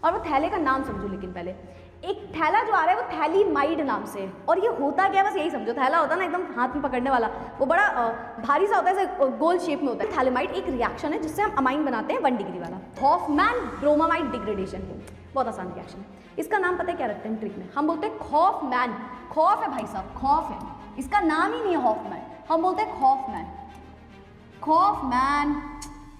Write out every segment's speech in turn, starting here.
और वो थैले का नाम समझो। लेकिन पहले एक थैला जो आ रहा है वो थैलीमाइड नाम से है, और ये होता क्या है बस यही समझो। थैला होता है ना एकदम हाथ में पकड़ने वाला, वो बड़ा भारी सा होता है, ऐसे गोल शेप में होता है। थैलेमाइड एक रिएक्शन है जिससे हम अमाइन बनाते हैं 1 डिग्री वाला, हॉफमैन ब्रोमामाइड डिग्रेडेशन। बहुत आसान रिएक्शन है। इसका नाम पता है क्या रखते हैं ट्रिक में? हम बोलते हैं खौफमैन। खौफ है भाई साहब, खौफ है, इसका नाम ही नहीं है हॉफमैन, हम बोलते हैं खौफमैन। खौफमैन,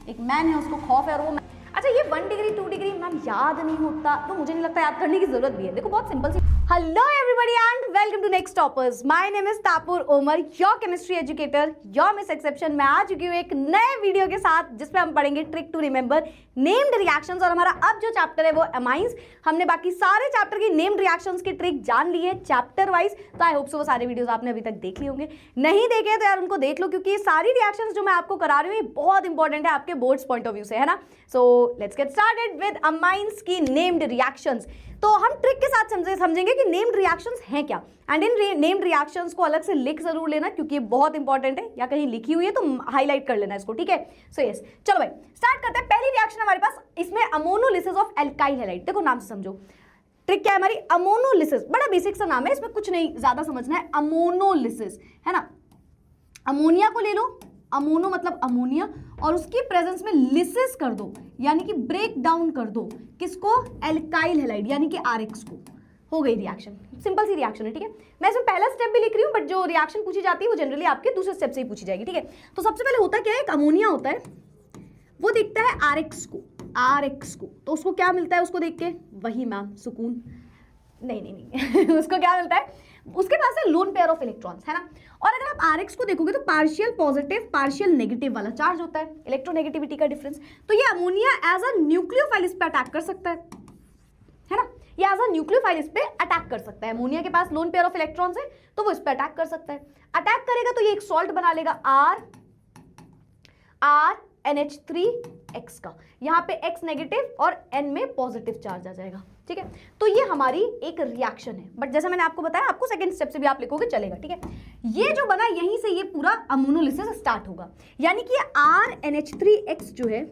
एक मैन है उसको खौफ है और वो अच्छा ये 1 डिग्री 2 डिग्री मैम याद नहीं होता, तो मुझे नहीं लगता याद करने की जरूरत भी है। देखो बहुत सिंपल सी। Hello everybody and welcome to next toppers. My name is Tapur Omar, your chemistry educator, your miss exception. मैं आ चुकी हूँ एक नए वीडियो के साथ जिसमें हम पढ़ेंगे trick to remember named reactions. और हमारा अब जो चैप्टर है वो अमाइंस। हमने बाकी सारे चैप्टर की नेम्ड रिएक्शंस की ट्रिक जान ली है चैप्टर वाइज, तो आई होप सो वो सारे वीडियोस आपने अभी तक देख लिए होंगे। नहीं देखे तो यार उनको देख लो, क्योंकि ये सारी रिएक्शंस जो मैं आपको करा रही हूँ ये बहुत इंपॉर्टेंट है आपके बोर्ड्स पॉइंट ऑफ व्यू से, है ना। So let's get started with amines की नेम्ड रिएक्शंस। तो हम ट्रिक के साथ समझेंगे कि नेम्ड रिएक्शंस हैं क्या, एंड इन नेम्ड रिएक्शंस को अलग से लिख जरूर लेना क्योंकि ये बहुत इंपॉर्टेंट है, या कहीं लिखी हुई है तो हाईलाइट कर लेना इसको, ठीक है। सो यस, चलो भाई स्टार्ट करते हैं। पहली रिएक्शन हमारे पास इसमें अमोनोलिसिस ऑफ एल्काइल हैलाइड। देखो नाम से समझो, ट्रिक क्या है हमारी? अमोनोलिसिस। बड़ा बेसिक सा नाम है, इसमें कुछ नहीं ज्यादा समझना है। अमोनोलिसिस है ना, अमोनिया को ले लो, अमोनो मतलब अमोनिया, और उसकी प्रेजेंस में लिसिस कर दो, यानी कि ब्रेक डाउन कर दो किसको? एल्काइल हैलाइड, यानी कि आरएक्स को। हो गई रिएक्शन, सिंपल सी रिएक्शन है, ठीक है। मैं इसमें पहला स्टेप भी लिख रही हूँ, बट जो रिएक्शन पूछी जाती है वो जनरली आपके दूसरे स्टेप से ही पूछी जाएगी, ठीक है। तो सबसे पहले होता क्या है, एक अमोनिया होता है, वो दिखता है आरएक्स को, आरएक्स को, तो उसको क्या मिलता है? उसको देख के वही मैम सुकून, नहीं उसको क्या मिलता है? उसके पास है लोन पेयर ऑफ इलेक्ट्रॉन्स, है ना। और अगर आप आरएक्स को देखोगे तो पार्शियल पॉजिटिव पार्शियल नेगेटिव वाला चार्ज होता है, इलेक्ट्रोनेगेटिविटी का डिफरेंस। तो ये अमोनिया एज अ न्यूक्लियोफाइल इस पे अटैक कर सकता है ना। ये एज अ न्यूक्लियोफाइल इस पे अटैक कर सकता है। अमोनिया के पास लोन पेयर ऑफ इलेक्ट्रॉन्स है तो वो इस पे अटैक कर सकता है। अटैक करेगा तो ये एक सॉल्ट बना लेगा RNH3X का, यहाँ पे X नेगेटिव और N में पॉजिटिव चार्ज आ जाएगा, ठीक है। तो ये हमारी एक रिएक्शन है, बट जैसा मैंने आपको बताया आपको सेकंड स्टेप से भी आप लिखोगे चलेगा, ठीक है। ये जो बना यहीं से ये पूरा अमोनोलिसिस स्टार्ट होगा, यानी कि RNH3X जो है,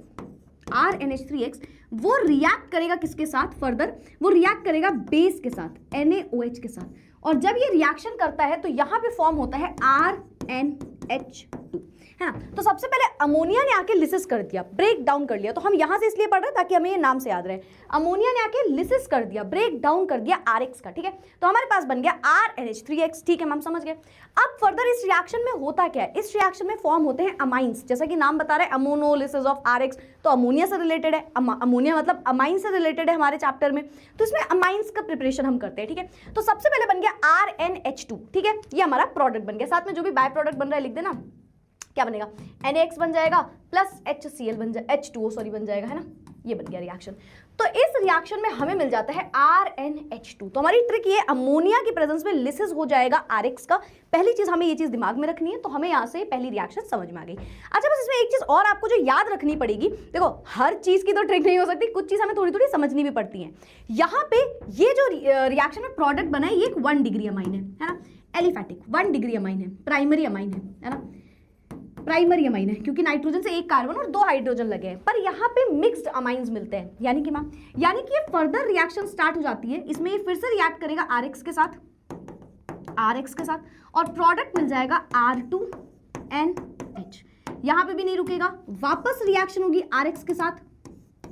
RNH3X वो रिएक्ट करेगा किसके साथ? फर्दर वो रिएक्ट करेगा बेस के साथ, NaOH के साथ, और जब ये रिएक्शन करता है तो यहाँ पे फॉर्म होता है RNH2, है ना। तो सबसे पहले अमोनिया ने आके लिसिस कर दिया, ब्रेक डाउन कर लिया, तो हम यहां से इसलिए पढ़ रहे हैं ताकि हमें ये नाम से याद रहे। अमोनिया ने आके लिसिस कर दिया, ब्रेक डाउन कर दिया आरएक्स का, ठीक है। तो हमारे पास बन गया RNH3X, ठीक है मैम, समझ गए। अब फर्दर इस रिएक्शन में होता क्या है? इस रिएक्शन में फॉर्म होते हैं अमाइंस, जैसा कि नाम बता रहे हैं अमोनोलिसिस ऑफ आरएक्स, तो अमोनिया से रिलेटेड है, अमोनिया मतलब अमाइन से रिलेटेड है हमारे चैप्टर में, तो इसमें अमाइंस का प्रिपरेशन हम करते हैं, ठीक है। तो सबसे पहले बन गया RNH2, ठीक है, ये हमारा प्रोडक्ट बन गया। साथ में जो भी बाय प्रोडक्ट बन रहा है लिख देना, क्या बनेगा? NaX बन जाएगा प्लस HCl बन जाएगा, H2O सॉरी बन जाएगा, है ना। ये बन गया रिएक्शन। तो इस रिएक्शन में हमें मिल जाता है RNH2। तो हमारी ट्रिक ये, अमोनिया की प्रेजेंस में लिसिस हो जाएगा आरएक्स का। पहली चीज हमें ये चीज दिमाग में रखनी है, तो हमें यहाँ से पहली रिएक्शन समझ में आ गई। अच्छा बस इसमें एक चीज और आपको जो याद रखनी पड़ेगी, देखो हर चीज की तो ट्रिक नहीं हो सकती, कुछ चीज हमें थोड़ी थोड़ी समझनी भी पड़ती है। यहाँ पे ये जो रिएक्शन में प्रोडक्ट बना है ये एक 1 डिग्री अमाइन है ना, एलिफैटिक 1 डिग्री अमाइन है, प्राइमरी अमाइन है ना, प्राइमरी अमाइन है, क्योंकि नाइट्रोजन से एक कार्बन और 2 हाइड्रोजन लगे हैं, पर यहाँ पे मिक्स्ड अमाइंस मिलते हैं, यानी कि मैम यानी कि ये फर्दर रिएक्शन स्टार्ट हो जाती है। इसमें ये फिर से रिएक्ट करेगा आरएक्स के साथ, और प्रोडक्ट मिल जाएगा R2NH। यहाँ पे भी नहीं रुकेगा, वापस रिएक्शन होगी आरएक्स के साथ,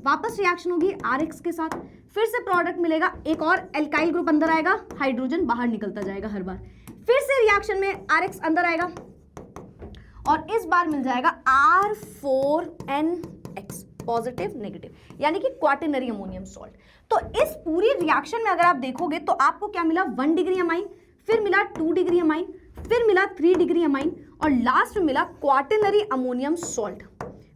वापस रिएक्शन होगी आरएक्स के साथ, फिर से प्रोडक्ट मिलेगा, एक और एल्काइल ग्रुप अंदर आएगा, हाइड्रोजन बाहर निकलता जाएगा हर बार, फिर से रिएक्शन में आरएक्स अंदर आएगा, और इस बार मिल जाएगा R4NX, पॉजिटिव नेगेटिव, यानी कि क्वाटरनरी अमोनियम सॉल्ट। तो इस पूरी रिएक्शन में अगर आप देखोगे तो आपको क्या मिला? 1 डिग्री अमाइन, फिर मिला 2 डिग्री अमाइन, फिर मिला 3 डिग्री अमाइन, और लास्ट में मिला quaternary ammonium salt.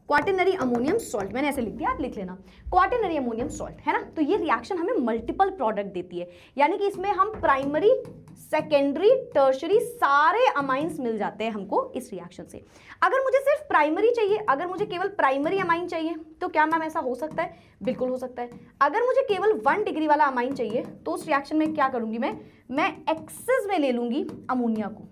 Quaternary ammonium salt मैंने ऐसे लिख दिया, आप लिख लेना, क्वाटरनरी अमोनियम सॉल्ट, है ना। तो ये रिएक्शन हमें मल्टीपल प्रोडक्ट देती है, यानी कि इसमें हम प्राइमरी सेकेंडरी टर्शरी सारे अमाइंस मिल जाते हैं हमको इस रिएक्शन से। अगर मुझे सिर्फ प्राइमरी चाहिए, अगर मुझे केवल प्राइमरी अमाइन चाहिए, तो क्या मैम ऐसा हो सकता है? बिल्कुल हो सकता है। अगर मुझे केवल 1 डिग्री वाला अमाइन चाहिए तो उस रिएक्शन में क्या करूंगी मैं एक्सेस में ले लूंगी अमोनिया को,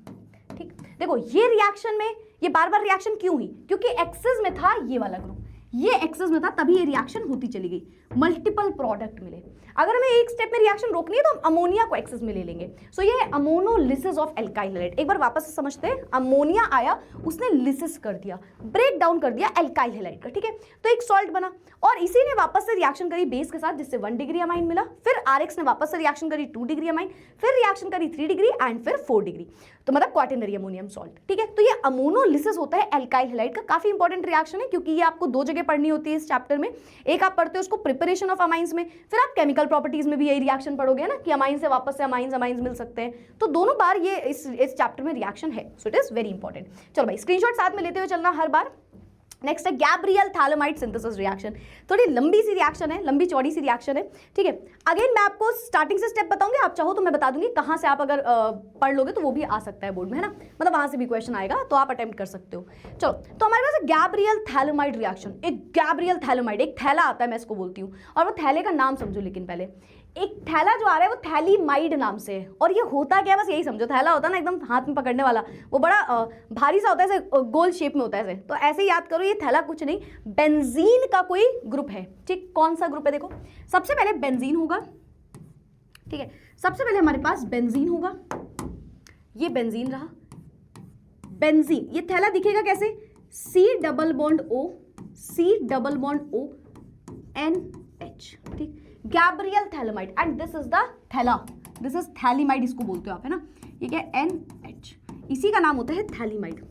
ठीक। देखो ये रिएक्शन में ये बार बार रिएक्शन क्यों हुई? क्योंकि एक्सेस में था ये वाला ग्रुप, ये एक्सेस में था, तभी ये रिएक्शन होती चली गई। मल्टीपल प्रोडक्ट मिले। अगर हमें एक स्टेप में रिएक्शन रोकनी है तो हम अमोनिया को एक्सेस में ले लेंगे। सो ये है अमोनोलिसिस ऑफ एल्काइल हैलाइड। एक बार वापस से समझते हैं, अमोनिया आया, उसने लिसिस कर दिया, ब्रेक डाउन कर दिया एल्काइल हैलाइड का, ठीक है। तो एक सॉल्ट बना और इसी ने वापस से रिएक्शन करी बेस के साथ, जिससे 1 डिग्री अमाइन मिला। फिर RX ने वापस से रिएक्शन करी 2 डिग्री अमाइन, फिर रिएक्शन करी 3 डिग्री एंड फिर 4 डिग्री, तो मतलब क्वाटरनरी अमोनियम सॉल्ट, ठीक है। तो ये अमोनोलिसिस होता है एल्काइल हैलाइड का। काफी इंपॉर्टेंट रिएक्शन है क्योंकि ये आपको 2 जगह पढ़नी होती है इस चैप्टर में। एक आप पढ़ते हो उसको प्रिपरेशन ऑफ अमाइंस में, फिर आप केमिकल प्रॉपर्टीज में भी यही रिएक्शन पढ़ोगे ना कि अमाइन से वापस से अमाइंस मिल सकते हैं। तो दोनों बार ये इस चैप्टर में रिएक्शन है, so it is very important. चलो भाई स्क्रीनशॉट साथ में लेते हुए चलना हर बार। नेक्स्ट है गैब्रियल थैलेमाइड सिंथेसिस रिएक्शन। थोड़ी लंबी सी रिएक्शन है, लंबी चौड़ी सी रिएक्शन है, ठीक है। अगेन मैं आपको स्टार्टिंग से स्टेप बताऊंगी, आप चाहो तो मैं बता दूंगी कहाँ से आप अगर पढ़ लोगे तो वो भी आ सकता है बोर्ड में, है ना, मतलब वहां से भी क्वेश्चन आएगा तो आप अटेम्प्ट कर सकते हो। चलो तो हमारे पास है गैब्रियल थैलेमाइड रिएक्शन। एक गैब्रियल थैलेमाइड, एक थैला आता है, मैं इसको बोलती हूँ, और वो थैले का नाम समझो। लेकिन पहले एक थैला जो आ रहा है वो थैलीमाइड नाम से है। और ये होता क्या है, बस यही समझो, थैला होता है ना एकदम हाथ में पकड़ने वाला, वो बड़ा भारी सा होता है, ऐसे गोल शेप में होता है ऐसे। तो ऐसे ही याद करो, ये थैला कुछ नहीं, बेंजीन का कोई ग्रुप है, ठीक। कौन सा ग्रुप है देखो, सबसे पहले बेंजीन होगा, ठीक है। सबसे पहले हमारे पास बेंजीन होगा, ये बेंजीन रहा, बेंजीन। ये थैला दिखेगा कैसे, C double bond O, C double bond O NH, ठीक। Gabriel phthalimide and this is the थैला, दिस इज थैलीमाइड इसको बोलते हो आप, है ना। ये क्या है, NH, इसी का नाम होता है थैलीमाइड।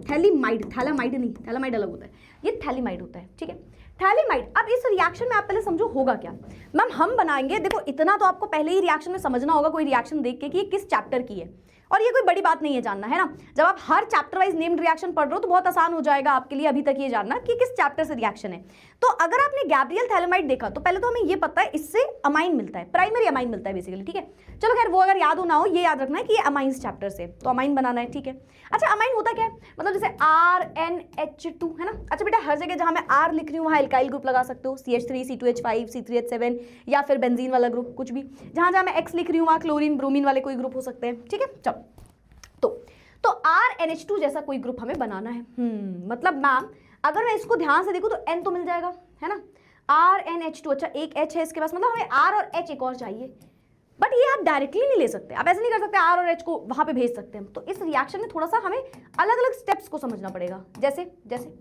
थैलीमाइड, थैलामाइड नहीं, थैलामाइड अलग होता है, ये थैलीमाइड होता है, ठीक है। थैलीमाइड। अब इस रिएक्शन में आप पहले समझो होगा क्या। मैम हम बनाएंगे, देखो इतना तो आपको पहले ही रिएक्शन में समझना होगा कोई रिएक्शन देख के कि ये किस चैप्टर की है, और ये कोई बड़ी बात नहीं है जानना, है ना। जब आप हर चैप्टर वाइज नेम्ड रिएक्शन पढ़ रहे हो तो बहुत आसान हो जाएगा आपके लिए अभी तक ये जानना कि किस चैप्टर से रिएक्शन है। तो अगर आपने गैब्रियल थैलेमाइड देखा तो पहले तो हमें ये पता है इससे अमाइन मिलता है, प्राइमरी अमाइन मिलता है बेसिकली, ठीक है। चलो खैर वो अगर याद हो ना हो, ये याद रखना है कि ये अमाइंस चैप्टर से, तो अमाइन बनाना है, ठीक है। अच्छा अमाइन होता क्या है, मतलब जैसे RNH2, है ना। अच्छा बेटा हर जगह जहां मैं R लिख रही हूँ वहां एल्काइल ग्रुप लगा सकते हो, CH3 C2H5 C3H7 या फिर बेंजीन वाला ग्रुप, कुछ भी। जहां जहां मैं X लिख रही हूँ वहां क्लोरीन ब्रोमीन वाले कोई ग्रुप हो सकते हैं, ठीक है। चलो तो RNH2 जैसा कोई ग्रुप हमें बनाना है। मतलब मैम अगर मैं इसको ध्यान से देखूं तो N तो मिल जाएगा, है ना। RNH2, अच्छा एक H है इसके पास, मतलब हमें R और H एक और चाहिए। बट ये आप डायरेक्टली नहीं ले सकते, आप ऐसे नहीं कर सकते R और H को वहां पे भेज सकते हैं। तो इस रिएक्शन में थोड़ा सा हमें अलग अलग स्टेप्स को समझना पड़ेगा। जैसे जैसे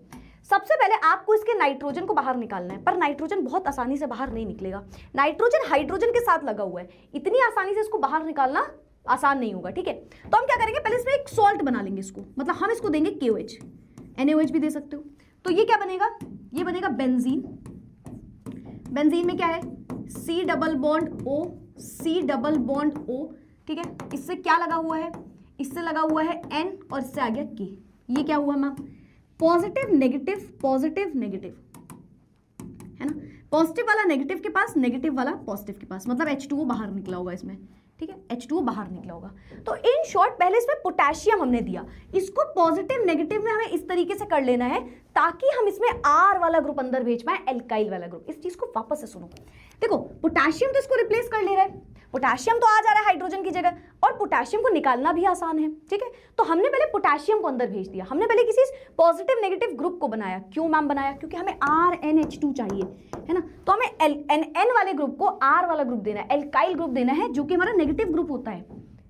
सबसे पहले आपको इसके नाइट्रोजन को बाहर निकालना है, पर नाइट्रोजन बहुत आसानी से बाहर नहीं निकलेगा। नाइट्रोजन हाइड्रोजन के साथ लगा हुआ है, इतनी आसानी से इसको बाहर निकालना आसान नहीं होगा, ठीक है। तो हम क्या करेंगे, पहले इसमें एक सॉल्ट बना लेंगे इसको, मतलब हम इसको देंगे KOH, NaOH भी दे सकते हो। तो ये क्या बनेगा, ये बनेगा बेंजीन। बेंजीन में क्या है, C double bond O, C double bond O, ठीक है। इससे क्या लगा हुआ है, इससे लगा हुआ है N और इससे आ गया K। ये क्या हुआ ma'am, positive negative, positive negative, है ना। पॉजिटिव वाला नेगेटिव के पास, नेगेटिव वाला पॉजिटिव के पास, मतलब H2O बाहर निकला होगा इसमें, ठीक है। H2O बाहर निकला होगा। तो इन शॉर्ट पहले इसमें पोटेशियम हमने दिया, इसको पॉजिटिव नेगेटिव में हमें इस तरीके से कर लेना है ताकि हम इसमें R वाला ग्रुप अंदर भेज पाए, एल्काइल वाला ग्रुप। इस चीज को वापस से सुनो, देखो पोटेशियम तो इसको रिप्लेस कर ले रहा है, पोटेशियम तो आ जा रहा है हाइड्रोजन की जगह, और पोटेशियम को निकालना भी आसान है, ठीक है। तो हमने पहले पोटेशियम को अंदर भेज दिया, हमने पहले किसी पॉजिटिव नेगेटिव ग्रुप को बनाया। क्यों मैम बनाया, क्योंकि हमें RNH2 चाहिए, है ना। तो हमें N वाले ग्रुप को R वाला ग्रुप देना है, एल्काइल ग्रुप देना है, जो कि हमारा नेगेटिव ग्रुप होता है।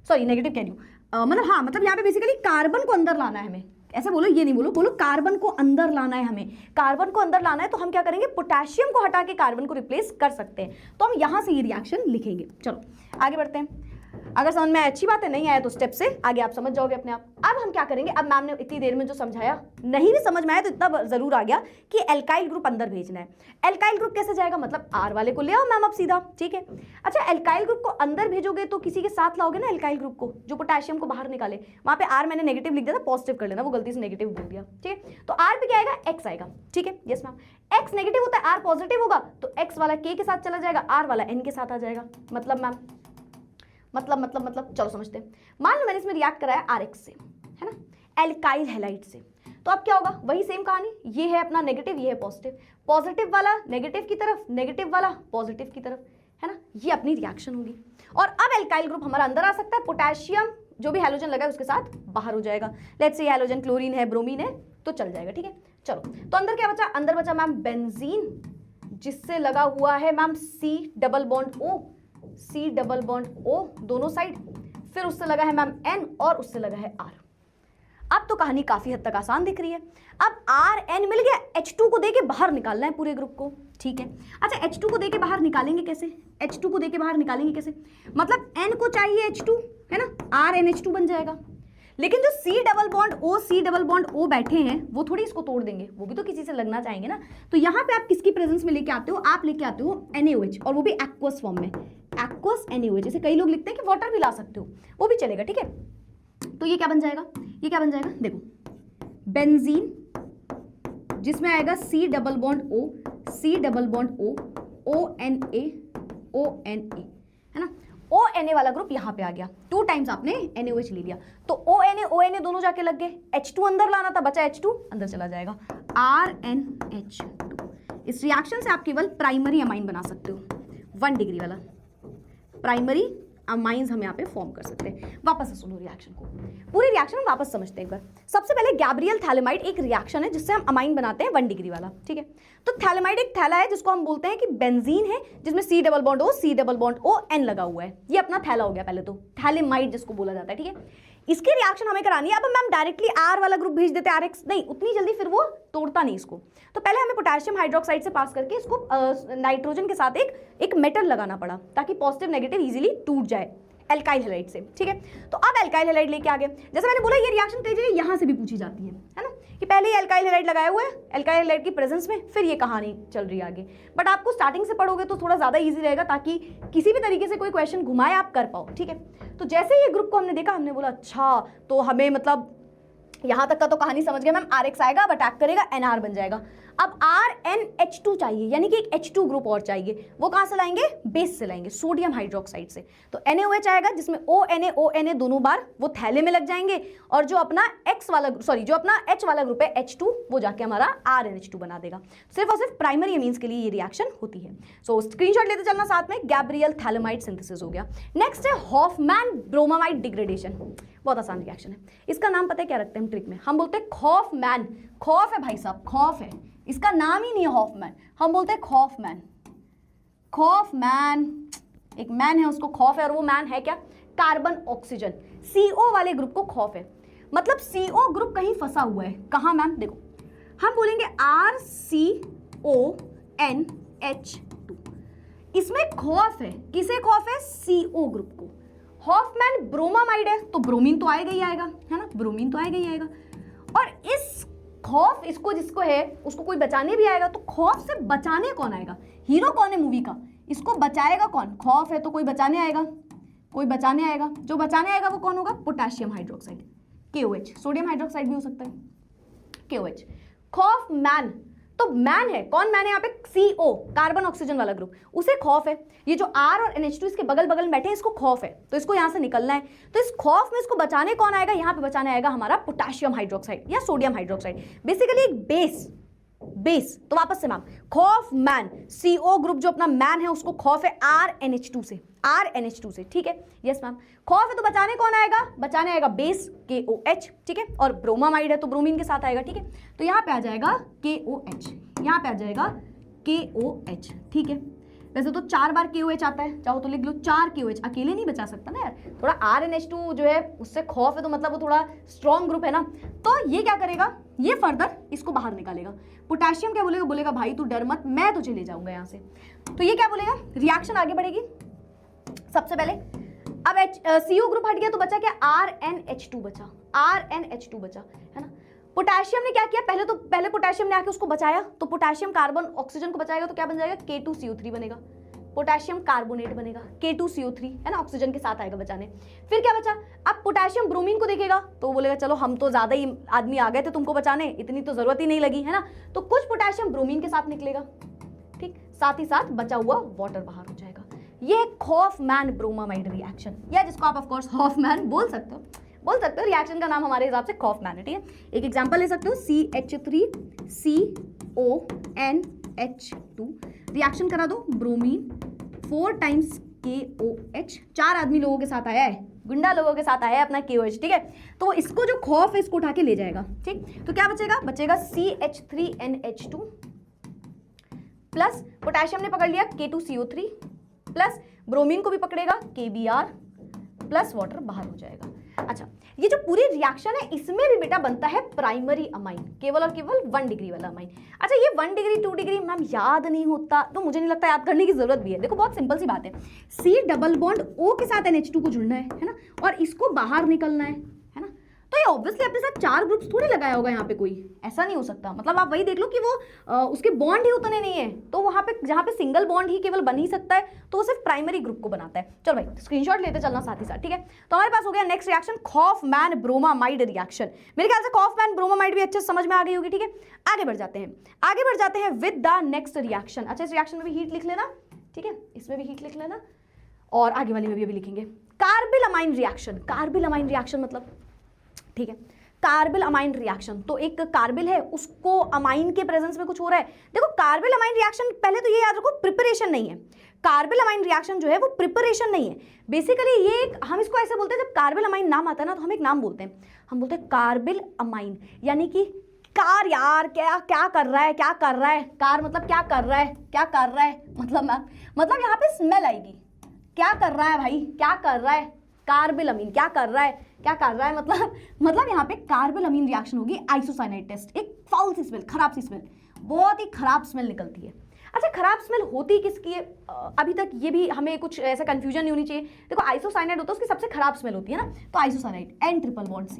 सॉरी नेगेटिव कह रही हूँ, मतलब हाँ, मतलब यहाँ पे बेसिकली कार्बन को अंदर लाना है हमें, ऐसे बोलो, ये नहीं बोलो, बोलो कार्बन को अंदर लाना है हमें, कार्बन को अंदर लाना है। तो हम क्या करेंगे, पोटेशियम को हटा के कार्बन को रिप्लेस कर सकते हैं। तो हम यहां से ये रिएक्शन लिखेंगे। चलो आगे बढ़ते हैं। अगर समझ में अच्छी बात है, नहीं आया तो स्टेप से आगे आप समझ जाओगे अपने आप। अब हम क्या करेंगे, अब मैम ने इतनी देर में जो समझाया, नहीं भी समझ में आया तो इतना जरूर आ गया कि एल्काइल ग्रुप अंदर भेजना है। एल्काइल ग्रुप कैसे जाएगा, मतलब R वाले को ले आओ मैम अब सीधा, ठीक है। अच्छा एल्काइल ग्रुप को अंदर भेजोगे तो किसी के साथ लाओगे ना एल्काइल ग्रुप को, जो पोटेशियम को बाहर निकाले। वहां पे R मैंने नेगेटिव लिख दिया था, पॉजिटिव कर लेना, वो गलती से नेगेटिव बोल दिया, ठीक है। तो R पे क्या आएगा, X आएगा, ठीक है। यस मैम, X नेगेटिव होता है, R पॉजिटिव होगा, तो X वाला K के साथ चला जाएगा, R वाला N के साथ आ जाएगा। मतलब मैम मतलब चलो समझते हैं। मान लो मैंने इसमें रिएक्ट कराया RX से, है ना, एल्काइल हैलाइड से, तो अब क्या होगा, वही सेम कहानी, ये है अपना नेगेटिव, ये है पॉजिटिव, पॉजिटिव वाला नेगेटिव की तरफ, नेगेटिव वाला पॉजिटिव की तरफ, है ना। ये अपनी रिएक्शन होगी। और अब एल्काइल ग्रुप हमारा अंदर आ सकता है, पोटेशियम जो भी हैलोजन लगा है उसके साथ बाहर हो जाएगा। लेट्स से हैलोजन क्लोरीन है, ब्रोमीन है, तो चल जाएगा, ठीक है। चलो तो अंदर क्या बचा, अंदर बचा मैम बेंजीन, जिससे लगा हुआ है ma'am C double bond O, C double bond O दोनों साइड, फिर उससे लगा है मैम N और उससे लगा है R। अब तो कहानी काफी हद तक आसान दिख रही है। अब RN मिल गया, H2 को देके बाहर निकालना है पूरे ग्रुप को, ठीक है। अच्छा H2 को देके बाहर निकालेंगे कैसे, H2 को देके बाहर निकालेंगे कैसे, मतलब N को चाहिए H2 है ना, RNH2 बन जाएगा। लेकिन जो C डबल बॉन्ड O बैठे हैं वो थोड़ी इसको तोड़ देंगे, वो भी तो किसी से लगना चाहेंगे ना। तो यहाँ पे आप किसकी प्रेजेंस में लेके आते हो, आप लेके आते हो NaOH, और वो भी एक्वस फॉर्म में, एक्वस NaOH। जैसे कई लोग लिखते हैं कि वाटर भी ला सकते हो, वो भी चलेगा, ठीक है। तो ये क्या बन जाएगा, ये क्या बन जाएगा, देखो बेंजीन जिसमें आएगा C double bond O, C double bond O, ONA है ना, ONA वाला ग्रुप यहाँ पे आ गया, 2 टाइम्स आपने NaOH ले लिया, तो ONA दोनों जाके लग गए, H2 अंदर लाना था, बचा H2 अंदर चला जाएगा, RNH2। इस रिएक्शन से आप केवल प्राइमरी अमाइन बना सकते हो, 1 डिग्री वाला प्राइमरी अमाइंस हम यहाँ पे फॉर्म कर सकते हैं। वापस से सुनो रिएक्शन को, पूरी रिएक्शन वापस समझते हैं एक बार। सबसे पहले गैब्रियल थैलेमाइड एक रिएक्शन है जिससे हम अमाइन बनाते हैं 1 डिग्री वाला, ठीक है। तो थैलेमाइड एक थैला है जिसको हम बोलते हैं कि बेंजीन है, जिसमें C double bond O N लगा हुआ है, ये अपना थैला हो गया पहले तो, थैलेमाइड जिसको बोला जाता है, ठीक है। इसकी रिएक्शन हमें करानी है। अब मैम डायरेक्टली R वाला ग्रुप भेज देते RX, नहीं उतनी जल्दी फिर वो तोड़ता नहीं इसको, तो पहले हमें पोटेशियम हाइड्रोक्साइड से पास करके इसको नाइट्रोजन के साथ एक मेटल लगाना पड़ा ताकि पॉजिटिव नेगेटिव इजीली टूट जाए एल्काइल हैलाइड से, ठीक है। तो अब एल्काइल हैलाइड लेके आ गए, जैसे मैंने बोला ये रिएक्शन कई जगह यहाँ से भी पूछी जाती है ना, कि पहले ये एल्काइल हैलाइड लगाया हुआ है, एल्काइल हैलाइड की प्रेजेंस में फिर ये कहानी चल रही है आगे। बट आपको स्टार्टिंग से पढ़ोगे तो थोड़ा ज़्यादा ईजी रहेगा, ताकि किसी भी तरीके से कोई क्वेश्चन घुमाए आप कर पाओ, ठीक है। तो जैसे ये ग्रुप को हमने देखा, हमने बोला अच्छा तो हमें मतलब यहाँ तक का तो कहानी समझ गए मैम, RX आएगा, अब अटैक करेगा, NR बन जाएगा। अब RNH2 चाहिए, यानी कि एक H2 ग्रुप और चाहिए, वो कहाँ से लाएंगे, बेस से लाएंगे, सोडियम हाइड्रोक्साइड से। तो NaOH आएगा जिसमें ONA दोनों बार वो थैले में लग जाएंगे, और जो अपना H वाला ग्रुप है H2, वो जाके हमारा RNH2 बना देगा। सिर्फ और सिर्फ प्राइमरी अमीन्स के लिए ये रिएक्शन होती है। सो स्क्रीनशॉट लेते चलना साथ में, गैब्रियल थैलेमाइड सिंथेसिस हो गया। नेक्स्ट है हॉफमैन ब्रोमामाइड डिग्रेडेशन, बहुत आसान रिएक्शन है। इसका नाम पता है क्या रखते हैं हम ट्रिक में, हम बोलते हैं खौफमैन, खौफ है भाई साहब, खौफ है, इसका नाम ही नहीं है हॉफमैन, हम बोलते हैं खौफमैन। खौफमैन, एक मैन है उसको खौफ है, और वो मैन है क्या, कार्बन ऑक्सीजन, CO वाले ग्रुप को खौफ है, मतलब CO ग्रुप कहीं फंसा हुआ है, कहाँ मैम, देखो हम बोलेंगे RCONH2, इसमें खौफ है, किसे खौफ है, CO ग्रुप को। हॉफमैन ब्रोमामाइड है तो ब्रोमीन तो आएगा ही आएगा, है ना, ब्रोमीन तो आएगा ही आएगा, और इस खौफ इसको जिसको है उसको कोई बचाने भी आएगा, तो खौफ से बचाने कौन आएगा, हीरो कौन है मूवी का, इसको बचाएगा कौन, खौफ है तो कोई बचाने आएगा, कोई बचाने आएगा, जो बचाने आएगा वो कौन होगा, potassium hydroxide, KOH, sodium hydroxide भी हो सकता है, KOH। खौफ मैन, तो मैन है, कौन मैन है यहाँ पे, CO कार्बन ऑक्सीजन वाला ग्रुप, उसे खौफ है। ये जो R और NH2 इसके बगल बगल में बैठे हैं, इसको खौफ है, तो इसको यहाँ से निकलना है। तो इस खौफ में इसको बचाने कौन आएगा, यहाँ पे बचाने आएगा हमारा पोटेशियम हाइड्रोक्साइड या सोडियम हाइड्रोक्साइड, बेसिकली एक बेस। तो वापस से मैम, खौफ मैन, CO ग्रुप जो अपना मैन है उसको खौफ है RNH2 से, ठीक है, यस मैम। खौफ है तो बचाने कौन आएगा, बचाने आएगा बेस KOH, ठीक है, और ब्रोमामाइड है तो ब्रोमीन के साथ आएगा, ठीक है। तो यहाँ पे आ जाएगा KOH, यहाँ पे आ जाएगा KOH, ठीक है। वैसे तो 4 बार KOH आता है, चाहो तो लिख लो 4 KOH, अकेले नहीं बचा सकता ना यार, थोड़ा RNH2 जो है उससे खौफ है तो मतलब वो थोड़ा स्ट्रॉन्ग ग्रुप है ना, तो ये क्या करेगा, ये फर्दर इसको बाहर निकालेगा। पोटेशियम क्या बोलेगा, बोलेगा भाई तू डर मत, मैं तुझे ले जाऊंगा यहाँ से। तो ये क्या बोलेगा, रिएक्शन आगे बढ़ेगी। सबसे पहले अब CO ग्रुप हट गया तो बचा क्या, RNH2 बचा, है ना। पोटेशियम ने क्या किया, पहले पोटेशियम ने आके उसको बचाया, तो पोटेशियम कार्बन ऑक्सीजन को बचाएगा तो क्या बन जाएगा, K2CO3 बनेगा, पोटेशियम कार्बोनेट बनेगा, K2CO3, है ना, ऑक्सीजन के साथ आएगा बचाने। फिर क्या बचा, अब पोटेशियम ब्रोमीन को देखेगा तो बोलेगा चलो हम तो ज्यादा ही आदमी आ गए थे तुमको बचाने, इतनी तो जरूरत ही नहीं लगी, है ना, तो कुछ पोटेशियम ब्रोमीन के साथ निकलेगा, ठीक, साथ ही साथ बचा हुआ वाटर बाहर हो जाएगा। ये खौफमैन ब्रोमामाइड रिएक्शन, या जिसको आप ऑफ कोर्स हॉफमैन बोल सकते हो, रिएक्शन का नाम हमारे हिसाब से खौफमैन है, ठीक है। एक एग्जांपल ले सकते हो, CH3CONH2, रिएक्शन करा दो, ब्रोमीन 4 टाइम्स KOH, 4 आदमी लोगों के साथ आया है, गुंडा लोगों के साथ आया है अपना KOH, ठीक है। तो इसको जो खौफ है इसको उठा के ले जाएगा, ठीक। तो क्या बचेगा, बचेगा CH3NH2 प्लस पोटेशियम ने पकड़ लिया K2CO3 प्लस ब्रोमीन को भी पकड़ेगा KBr प्लस वाटर बाहर हो जाएगा। अच्छा, ये जो पूरी रिएक्शन है इसमें भी बेटा बनता है प्राइमरी अमाइन, केवल और केवल 1 डिग्री वाला अमाइन। अच्छा, ये 1 डिग्री 2 डिग्री मैम याद नहीं होता, तो मुझे नहीं लगता याद करने की जरूरत भी है। देखो बहुत सिंपल सी बात है, C डबल बॉन्ड O के साथ NH2 को जुड़ना है ना, और इसको बाहर निकलना है ना। तो ये ऑब्वियसली अपने साथ 4 ग्रुप्स थोड़ी लगाया होगा यहाँ पे, कोई ऐसा नहीं हो सकता। मतलब आप वही देख लो कि वो उसके बॉन्ड ही उतने नहीं है, तो वहाँ पे जहाँ पे सिंगल बॉन्ड ही केवल बन ही सकता है, तो वो सिर्फ प्राइमरी ग्रुप को बनाता है। चलो भाई स्क्रीनशॉट लेते चलना साथ ही साथ, ठीक है। तो हमारे पास हो गया next reaction Kauffman bromamide reaction. मेरे ख्याल से कॉफमैन ब्रोमामाइड भी अच्छे से समझ में आ गई होगी, ठीक है। आगे बढ़ जाते हैं विद द नेक्स्ट रिएक्शन। अच्छा, इस रिएक्शन में भी हीट लिख लेना, ठीक है, इसमें भी हीट लिख लेना, और आगे वाली में भी अभी लिखेंगे carbyl amine reaction. Carbyl amine reaction मतलब, ठीक है, कार्बिल अमाइन रिएक्शन, तो एक कार्बिल है उसको अमाइन के प्रेजेंस में कुछ हो रहा है। देखो कार्बिल अमाइन रिएक्शन, पहले तो ये याद रखो प्रिपरेशन नहीं है। कार्बिल अमाइन रिएक्शन जो है वो प्रिपरेशन नहीं है। बेसिकली ये एक, हम इसको ऐसे बोलते हैं, जब कार्बिल अमाइन नाम आता है ना तो हम एक नाम बोलते हैं, हम बोलते हैं कार्बिल अमाइन, यानी कि कार यार क्या क्या कर रहा है, क्या कर रहा है, कार मतलब क्या कर रहा है, क्या कर रहा है, मतलब यहाँ पे स्मेल आएगी, क्या कर रहा है भाई, क्या कर रहा है, कार्बिल अमीन क्या कर रहा है, क्या कर रहा है, मतलब यहाँ पे कार्बिल अमीन रिएक्शन होगी आइसोसाइनाइड टेस्ट। एक फाउल सी स्मेल, खराब सी स्मेल, बहुत ही खराब स्मेल निकलती है। अच्छा, खराब स्मेल होती किसकी है, अभी तक ये भी हमें कुछ ऐसा कंफ्यूजन नहीं होनी चाहिए। देखो आइसोसाइनाइड होता है, उसकी सबसे खराब स्मेल होती है ना, तो isocyanide N triple bond C,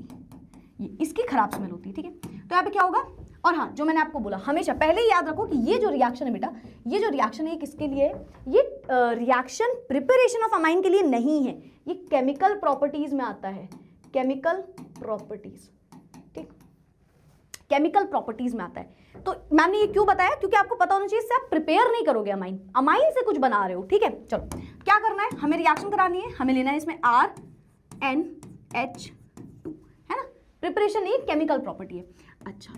ये इसकी खराब स्मेल होती है, ठीक है। तो यहाँ पे क्या होगा, और हाँ जो मैंने आपको बोला हमेशा पहले ही याद रखो कि ये जो रिएक्शन है बेटा, ये जो रिएक्शन है ये किसके लिए है, ये रिएक्शन प्रिपरेशन ऑफ अमाइन के लिए नहीं है, ये केमिकल प्रॉपर्टीज में आता है, केमिकल प्रॉपर्टीज, ठीक, केमिकल प्रॉपर्टीज में आता है। तो मैम ने ये क्यों बताया, क्योंकि आपको पता होना चाहिए इससे आप प्रिपेयर नहीं करोगे अमाइन, अमाइन से कुछ बना रहे हो, ठीक है। चलो क्या करना है, हमें रिएक्शन करानी है, हमें लेना है इसमें RNH2, है ना, प्रिपरेशन नहीं, केमिकल प्रॉपर्टी है। अच्छा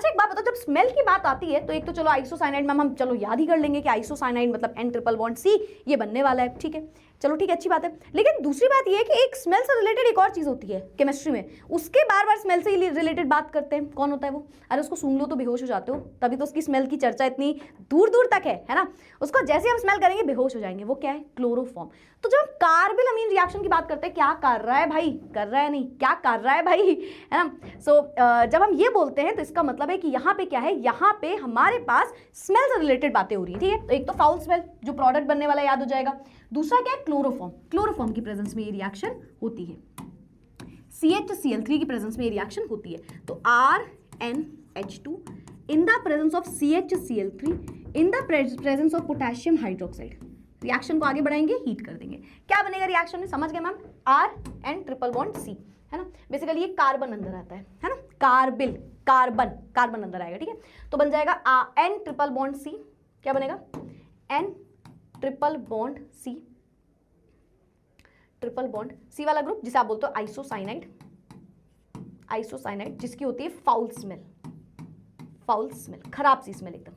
एक बात बताओ, जब स्मेल की बात आती है तो एक तो चलो आइसोसाइनाइड मैम हम चलो याद ही कर लेंगे कि आइसोसाइनाइड मतलब N ट्रिपल बॉन्ड C ये बनने वाला है, ठीक है, चलो ठीक है, अच्छी बात है। लेकिन दूसरी बात ये है कि एक स्मेल से रिलेटेड एक और चीज़ होती है केमिस्ट्री में, उसके बार बार स्मेल से रिलेटेड बात करते हैं, कौन होता है वो, अरे उसको सूंघ लो तो बेहोश हो जाते हो, तभी तो उसकी स्मेल की चर्चा इतनी दूर दूर तक है ना। उसको जैसे हम स्मेल करेंगे बेहोश हो जाएंगे, वो क्या है, क्लोरोफॉर्म। तो जब हम कार्बिल अमीन रिएक्शन की बात करते हैं, क्या कर रहा है भाई, कर रहा है नहीं, क्या कर रहा है भाई, है ना। सो जब हम ये बोलते हैं तो इसका मतलब है कि यहाँ पे क्या है, यहाँ पे हमारे पास स्मेल से रिलेटेड बातें हो रही है, ठीक है। तो एक तो फाउल स्मेल जो प्रोडक्ट बनने वाला याद हो जाएगा, दूसरा क्या है, क्लोरोफॉर्म, क्लोरोफॉर्म की प्रेजेंस में ये रिएक्शन होती है, CHCl3 की प्रेजेंस में ये रिएक्शन होती है। तो RNH2 in the presence of CHCl3 in the presence of potassium hydroxide, reaction को आगे बढ़ाएंगे, हीट कर देंगे, क्या बनेगा रिएक्शन में, समझ गए ma'am, RN triple bond C, है ना। बेसिकली ये कार्बन अंदर आता है ना, कार्बिल, कार्बन अंदर आएगा, ठीक है। तो बन जाएगा N ट्रिपल बॉन्ड C, क्या बनेगा, N triple bond C, triple bond C वाला ग्रुप जिसे आप बोलते हो आइसोसाइनाइड, आइसोसाइनाइड जिसकी होती है फाउल स्मेल, फाउल स्मेल, खराब सी स्मेल एकदम,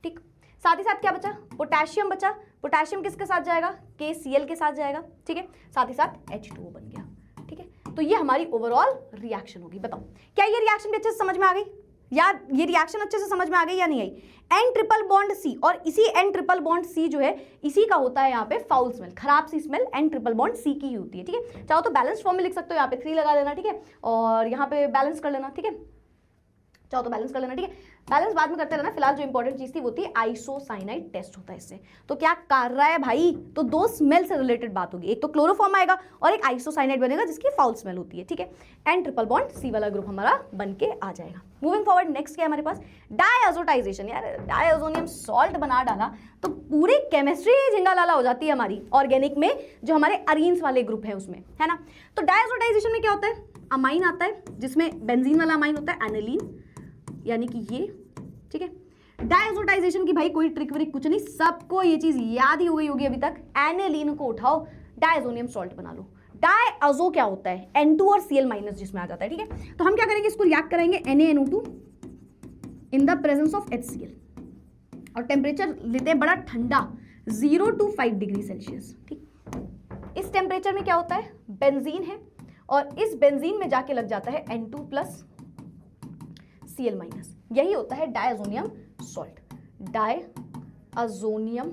ठीक। साथ ही साथ क्या बचा, पोटेशियम बचा, पोटेशियम किसके साथ जाएगा, KCl के साथ जाएगा, ठीक है, साथ ही साथ H2O बन गया, ठीक है। तो ये हमारी ओवरऑल रिएक्शन होगी। बताओ क्या ये रिएक्शन भी अच्छे से समझ में आ गई, या ये रिएक्शन अच्छे से समझ में आ गई या नहीं आई। N ट्रिपल बॉन्ड C, और इसी N ट्रिपल बॉन्ड C जो है इसी का होता है यहाँ पे फाउल स्मेल, खराब सी smell N triple bond C की ही होती है, ठीक है। चाहो तो बैलेंस फॉर्म में लिख सकते हो, यहाँ पे 3 लगा देना, ठीक है, और यहाँ पे बैलेंस कर लेना, ठीक है, चाहो तो बैलेंस कर लेना, ठीक है, बैलेंस बाद में करते रहना। फिलहाल जो इंपॉर्टेंट चीज थी वो थी आइसोसाइनाइड टेस्ट होता है इससे। तो क्या कर रहा है भाई, तो 2 स्मेल से रिलेटेड बात होगी, एक तो क्लोरोफॉर्म आएगा और एक आइसोसाइनाइड बनेगा जिसकी फाउल स्मेल होती है, ठीक है। N ट्रिपल बॉन्ड C वाला ग्रुप हमारा बन के आ जाएगा। मूविंग फॉरवर्ड, नेक्स्ट क्या है हमारे पास, डायअज़ोटाइजेशन। यार डायअज़ोनियम सॉल्ट बना डाला तो पूरी केमिस्ट्री झिंगा लाला हो जाती है हमारी ऑर्गेनिक में, जो हमारे अरीन्स वाले ग्रुप है उसमें, है ना। तो डायअज़ोटाइजेशन में क्या होता है, अमाइन आता है जिसमें बेंजीन वाला अमाइन होता है, एनिलीन, यानी कि ये, ठीक है। डायअज़ोटाइजेशन की भाई कोई ट्रिक व्रिक कुछ नहीं, सबको ये चीज याद ही हो गई होगी अभी तक। एनिलीन को उठाओ, डायज़ोनियम सॉल्ट बना लो। डायअज़ो क्या होता है, N2 और Cl माइनस जिसमें आ जाता है, ठीक है। तो हम क्या करेंगे, इसको रिएक्ट कराएंगे NaNO2 in the presence of HCl, और टेम्परेचर लेते हैं बड़ा ठंडा 0 to 5 डिग्री सेल्सियस, ठीक। इस टेम्परेचर में क्या होता है, बेंजीन है, और इस बेंजीन में जाके लग जाता है N2 प्लस Cl माइनस, यही होता है diazonium salt, diazonium diazonium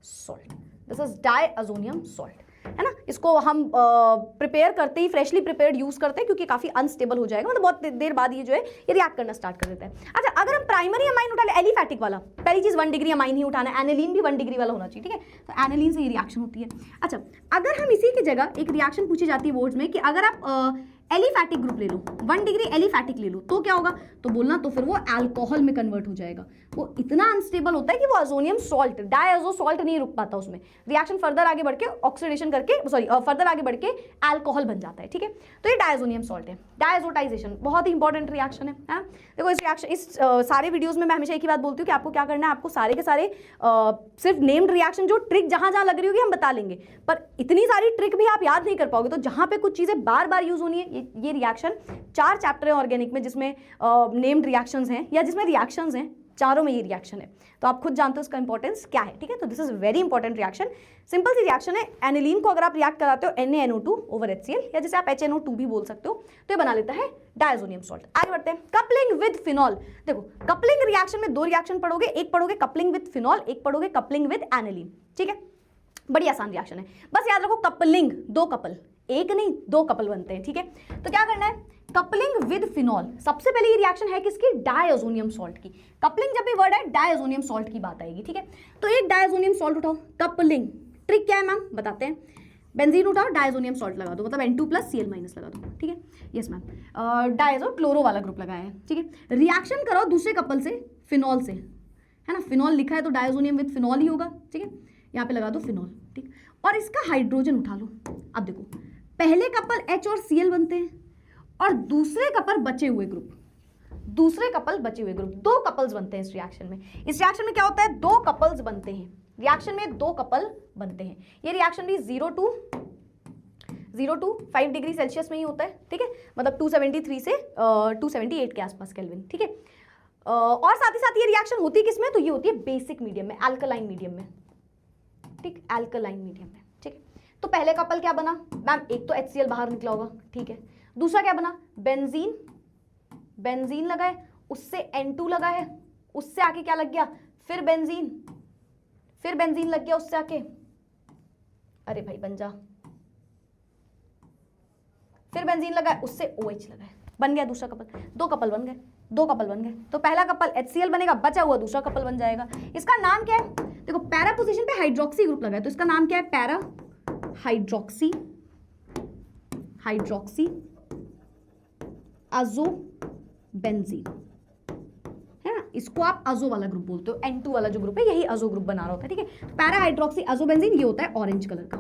salt, this is diazonium salt, है ना। इसको हम प्रिपेयर करते ही फ्रेशली प्रिपेयर्ड यूज करते हैं क्योंकि काफी अनस्टेबल हो जाएगा, मतलब बहुत देर बाद ये जो है ये रिएक्ट करना स्टार्ट कर देता है। अच्छा, अगर हम प्राइमरी अमाइन उठा ले, एलिफैटिक वाला, पहली चीज 1 डिग्री अमाइन ही उठाना है, एनिलीन भी 1 डिग्री वाला होना चाहिए, ठीक है। तो एनिलीन से ये रिएक्शन होती है। अच्छा, अगर हम इसी की जगह एक रिएक्शन पूछी जाती है बोर्ड्स में कि अगर आप एलिफैटिक ग्रुप ले लो, 1 डिग्री एलिफैटिक ले लो, तो क्या होगा, तो बोलना तो फिर वो अल्कोहल में कन्वर्ट हो जाएगा। वो इतना अनस्टेबल होता है कि वो अजोनियम सॉल्ट, डायazो सॉल्ट नहीं रुक पाता उसमें, रिएक्शन फर्दर आगे बढ़ के ऑक्सीडेशन करके, सॉरी फर्दर आगे बढ़ के अल्कोहल बन जाता है, ठीक है। तो ये डायazonium सॉल्ट है। डायजोटाइजेशन बहुत ही इंपॉर्टेंट रिएक्शन है, हाँ? देखो इस रिएक्शन, इस सारे वीडियोस में मैं हमेशा एक ही बात बोलती हूँ कि आपको क्या करना है, आपको सारे के सारे सिर्फ नेम्ड रिएक्शन जो ट्रिक जहां जहां लग रही होगी हम बता लेंगे, पर इतनी सारी ट्रिक भी आप याद नहीं कर पाओगे। तो जहां पे कुछ चीजें बार बार यूज होनी है, ये रिएक्शन 4 चैप्टर है ऑर्गेनिक में जिसमें नेम्ड रिएक्शंस हैं या जिसमें रिएक्शंस हैं, चारों में ये रिएक्शन है, तो आप खुद जानते हो उसका इंपॉर्टेंस क्या है, ठीक है। तो this is very important reaction, simple सी रिएक्शन है। एनिलीन को अगर आप रिएक्ट कराते हो NaNO2 ओवर HCl, या जैसे आप HNO2 भी बोल सकते हो, तो ये बना लेता है डायazonium सॉल्ट। आगे बढ़ते हैं, कपलिंग विद फिनॉल। देखो कपलिंग रिएक्शन में 2 रिएक्शन पढ़ोगे, एक पढ़ोगे कपलिंग विद फिनॉल, एक पढ़ोगे कपलिंग विद एनिलीन, ठीक है। बड़ी आसान रिएक्शन है, बस याद रखो कपलिंग, 2 कपल, एक नहीं 2 कपल बनते हैं, ठीक है। तो क्या करना है, कपलिंग विद फिनॉल, सबसे पहले ये रिएक्शन है किसकी, डायazonium सॉल्ट की। कपलिंग जब भी वर्ड है डायazonium सॉल्ट की बात आएगी, ठीक है। तो एक डायazonium सॉल्ट उठाओ, कपलिंग ट्रिक क्या है मैम बताते हैं, बेंजीन उठाओ, डायazonium सॉल्ट लगा दो, मतलब N2+Cl- लगा दो, ठीक है। यस मैम, डायजो क्लोरो वाला ग्रुप लगाया है, ठीक है। रिएक्शन करो दूसरे कपल से, फिनॉल से, है ना, फिनॉल लिखा है तो डायazonium विद फिनॉल ही होगा, ठीक है। यहाँ पे लगा दो फिनॉल, ठीक, और इसका हाइड्रोजन उठा लो। अब देखो पहले कपल H और Cl बनते हैं और दूसरे कपल बचे हुए ग्रुप, 2 कपल्स बनते हैं इस रिएक्शन में। इस रिएक्शन में क्या होता है, 2 कपल्स बनते हैं, रिएक्शन में 2 कपल बनते हैं। ये रिएक्शन भी 0 to 5 डिग्री सेल्सियस में ही होता है, ठीक है, मतलब 273 से 278 के आसपास केल्विन, ठीक है। और साथ ही साथ ये रिएक्शन होती है किसमें, तो ये होती है बेसिक मीडियम में, अल्कलाइन मीडियम में, ठीक, अल्कलाइन मीडियम में, ठीक है। तो पहले कपल क्या बना मैम, एक तो HCl बाहर निकला होगा, ठीक है। दूसरा क्या बना, बेंजीन लगाए, उससे N2 लगा है, उससे आके क्या लग गया, फिर बेंजीन लग गया उससे आके, अरे भाई बन जा, फिर बेंजीन लगा है, उससे OH लगा है, बन गया दूसरा कपल, 2 कपल बन गए। तो पहला कपल HCl बनेगा, बचा हुआ दूसरा कपल बन जाएगा। इसका नाम क्या है, देखो पैरा पोजीशन पे हाइड्रोक्सी ग्रुप लगा है, तो इसका नाम क्या है, पैरा हाइड्रोक्सी अजो बेंजीन, है ना। इसको आप अजो वाला ग्रुप बोलते हो, N2 वाला जो ग्रुप है यही अजो ग्रुप बना रहा होता है, ठीक है। पैरा हाइड्रोक्सी अजो बेंजीन, ये होता है ऑरेंज कलर का,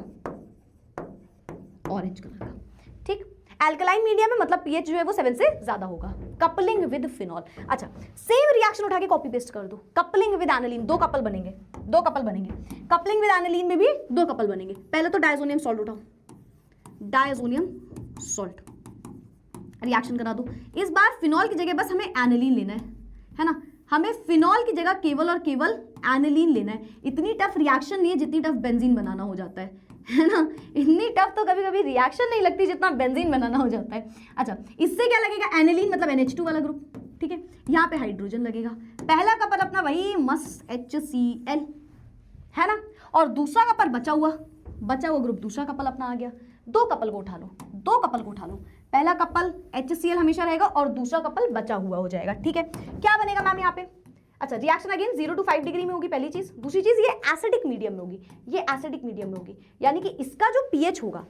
ठीक। अल्कलाइन मीडियम में मतलब pH जो है वो 7 से ज्यादा होगा। कपलिंग विद फिनॉल, अच्छा सेम रिएक्शन उठा के कॉपी पेस्ट कर दो, कपलिंग विद एनिलीन, 2 कपल बनेंगे। कपलिंग विद एनिलीन में भी 2 कपल बनेंगे। पहले तो डायazonium सॉल्ट उठाओ, डायazonium सॉल्ट रिएक्शन करा दो। इस बार फिनॉल की जगह बस हमें एनिलीन लेना है ना, हमें फिनॉल की जगह केवल और केवल एनिलीन लेना है। इतनी टफ रिएक्शन नहीं है जितनी टफ बेंजीन बनाना हो जाता है ना। इतनी टफ तो कभी कभी रिएक्शन नहीं लगती जितना बेंजीन बनाना हो जाता है। अच्छा, इससे क्या लगेगा, एनिलीन मतलब NH2 वाला ग्रुप, ठीक है। यहाँ पे हाइड्रोजन लगेगा, पहला कपल अपना वही मस्त HCl, है ना, और दूसरा कपल बचा हुआ ग्रुप, दूसरा कपल अपना आ गया। 2 कपल को उठा लो, पहला कपल HCl हमेशा रहेगा और दूसरा कपल बचा हुआ हो जाएगा, ठीक है। क्या बनेगा मैम यहाँ पे, अच्छा रिएक्शन अगेन 0 to 5 डिग्री में होगी, पहली चीज। दूसरी चीज ये एसिडिक मीडियम में होगी, यानी कि इसका जो pH होगा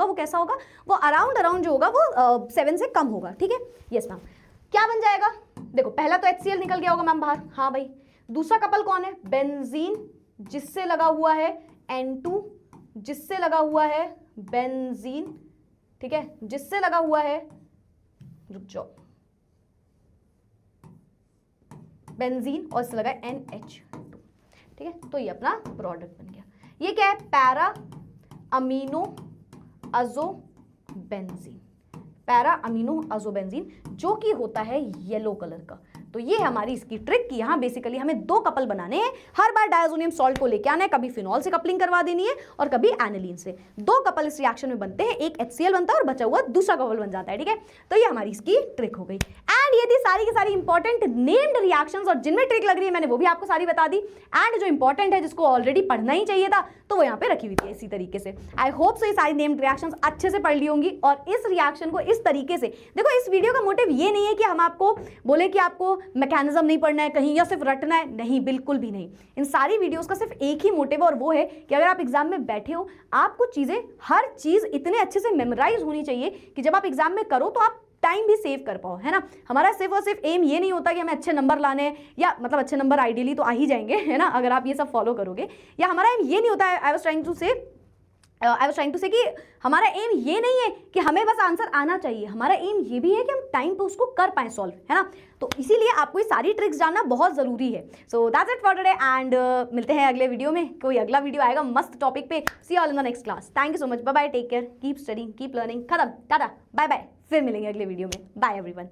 वो कैसा होगा, वो अराउंड जो होगा वो 7 से कम होगा, ठीक है। यस मैम, क्या बन जाएगा, देखो पहला तो HCl निकल गया होगा मैम बाहर, हाँ भाई। दूसरा कपल कौन है, बेंजीन, जिससे लगा हुआ है N2, जिससे लगा हुआ है बेंजीन, ठीक है, जिससे लगा हुआ है, रुक जाओ, बेंजीन और इससे लगा NH2, ठीक है। तो ये अपना प्रोडक्ट बन गया। ये क्या है, पैरा अमीनो अजोबेंजीन, जो कि होता है येलो कलर का। तो ये हमारी इसकी ट्रिक की यहाँ बेसिकली हमें 2 कपल बनाने हैं, हर बार डायazonium सॉल्ट को लेके आना है, कभी फिनॉल से कपलिंग करवा देनी है और कभी एनिलीन से। 2 कपल इस रिएक्शन में बनते हैं, एक HCl बनता है और बचा हुआ दूसरा कपल बन जाता है, ठीक है। तो ये हमारी इसकी ट्रिक हो गई। एंड एंड ये थी सारी की सारी इंपॉर्टेंट नेम्ड रिएक्शंस, और जिनमें ट्रिक लग रही है मैंने वो भी आपको सारी बता दी, एंड जो इंपॉर्टेंट है जिसको ऑलरेडी पढ़ना ही चाहिए था तो वो यहाँ पे रखी हुई थी इसी तरीके से। आई होप सो ये सारी नेम्ड रिएक्शंस अच्छे से पढ़ ली होंगी, और इस रिएक्शन को इस तरीके से देखो। इस वीडियो का मोटिव ये नहीं है कि हम आपको बोले कि आपको मैकेनिज्म नहीं पढ़ना है कहीं या सिर्फ रटना है, नहीं, बिल्कुल भी नहीं। इन सारी वीडियोस का सिर्फ एक ही मोटिव है, और वो है कि अगर आप एग्जाम में बैठे हो, आपको चीजें, हर चीज इतने अच्छे से मेमोराइज होनी चाहिए कि जब आप एग्जाम में करो तो आप टाइम भी सेव कर पाओ, है ना। हमारा सिर्फ और सिर्फ एम ये नहीं होता कि हमें अच्छे नंबर लाने हैं, या मतलब अच्छे नंबर आइडियली तो आ ही जाएंगे, है ना, अगर आप ये सब फॉलो करोगे। या हमारा एम ये नहीं होता है, आई वाज ट्राइंग टू से कि हमारा एम ये नहीं है कि हमें बस आंसर आना चाहिए, हमारा एम ये भी है कि हम टाइम पे उसको कर पाएं सॉल्व, है ना। तो इसीलिए आपको ये सारी ट्रिक्स जानना बहुत ज़रूरी है। So that's it for today, and मिलते हैं अगले वीडियो में। कोई अगला वीडियो आएगा मस्त टॉपिक पे। See all in the next class. Thank you so much, bye bye, take care, keep studying, keep learning. खत्म, टाटा, बाय बाय, फिर मिलेंगे अगले वीडियो में। Bye everyone.